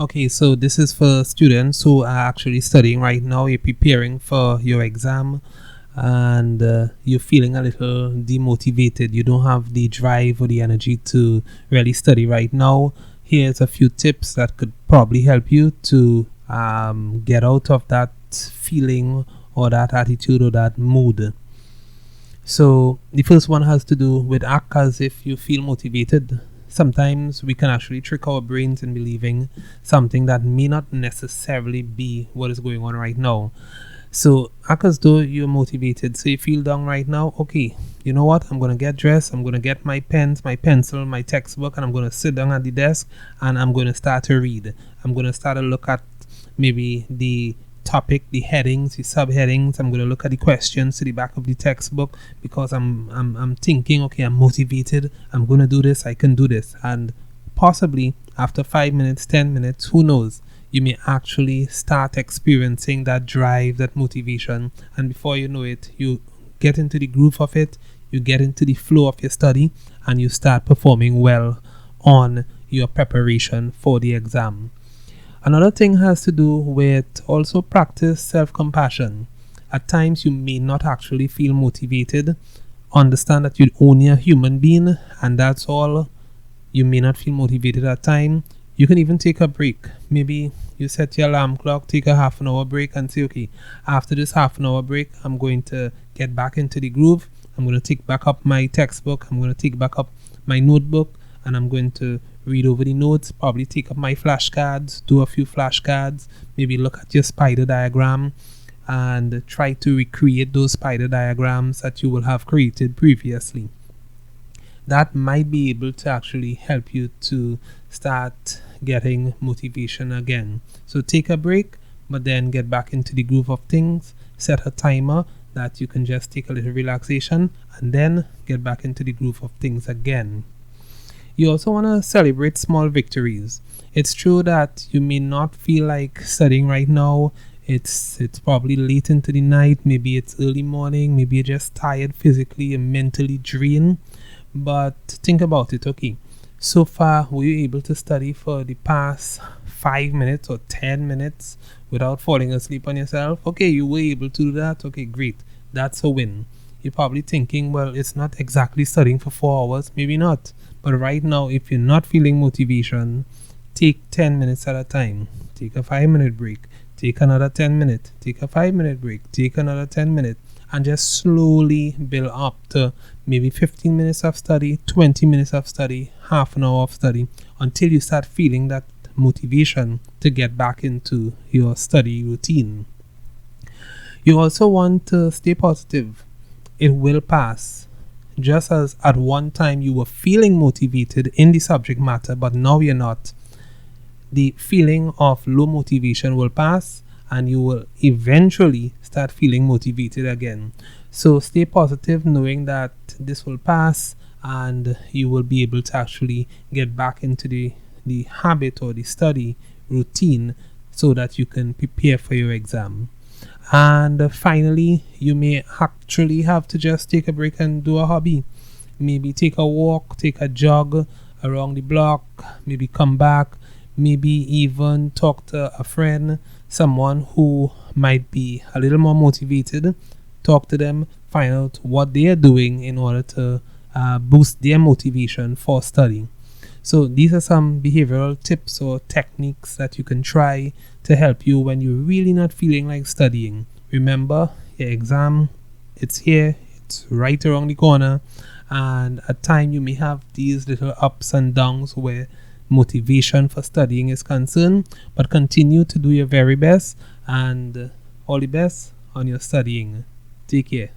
Okay, so this is for students who are actually studying right now. You're preparing for your exam and you're feeling a little demotivated. You don't have the drive or the energy to really study right now. Here's a few tips that could probably help you to get out of that feeling or that attitude or that mood. So the first one has to do with act as if you feel motivated. Sometimes we can actually trick our brains in believing something that may not necessarily be what is going on right now. So act as though you're motivated. So you feel down right now. Okay, you know what? I'm going to get dressed. I'm going to get my pens, my pencil, my textbook, and I'm going to sit down at the desk and I'm going to start to read. I'm going to start to look at maybe the topic, the headings, the subheadings. I'm going to look at the questions to the back of the textbook because I'm thinking, okay, I'm motivated. I'm going to do this. I can do this. And possibly after 5 minutes, 10 minutes, who knows? You may actually start experiencing that drive, that motivation. And before you know it, you get into the groove of it. You get into the flow of your study and you start performing well on your preparation for the exam. Another thing has to do with also practice self-compassion. At times you may not actually feel motivated. Understand that you're only a human being and that's all. You may not feel motivated at time. You can even take a break. Maybe you set your alarm clock, take a half an hour break and say, okay, after this half an hour break, I'm going to get back into the groove. I'm going to take back up my textbook. I'm going to take back up my notebook and I'm going to read over the notes, probably take up my flashcards, do a few flashcards, maybe look at your spider diagram and try to recreate those spider diagrams that you will have created previously. That might be able to actually help you to start getting motivation again. So take a break, but then get back into the groove of things. Set a timer that you can just take a little relaxation and then get back into the groove of things again. You also want to celebrate small victories. It's true that you may not feel like studying right now. It's probably late into the night. Maybe it's early morning. Maybe you're just tired physically and mentally drained. But think about it. Okay, so far were you able to study for the past 5 minutes or 10 minutes without falling asleep on yourself? Okay, you were able to do that. Okay, great. That's a win. You're probably thinking, well, it's not exactly studying for 4 hours. Maybe not. But right now, if you're not feeling motivation, take 10 minutes at a time. Take a 5-minute break. Take another 10 minutes. Take a 5-minute break. Take another 10 minutes. And just slowly build up to maybe 15 minutes of study, 20 minutes of study, half an hour of study, until you start feeling that motivation to get back into your study routine. You also want to stay positive. It will pass. Just as at one time you were feeling motivated in the subject matter, but now you're not, the feeling of low motivation will pass and you will eventually start feeling motivated again. So stay positive knowing that this will pass and you will be able to actually get back into the habit or the study routine so that you can prepare for your exam. And finally, you may actually have to just take a break and do a hobby. Maybe take a walk, take a jog around the block, maybe come back, maybe even talk to a friend, someone who might be a little more motivated. Talk to them, find out what they are doing in order to boost their motivation for studying. So these are some behavioral tips or techniques that you can try to help you when you're really not feeling like studying. Remember, your exam, it's here, it's right around the corner, and at times you may have these little ups and downs where motivation for studying is concerned, but continue to do your very best and all the best on your studying. Take care.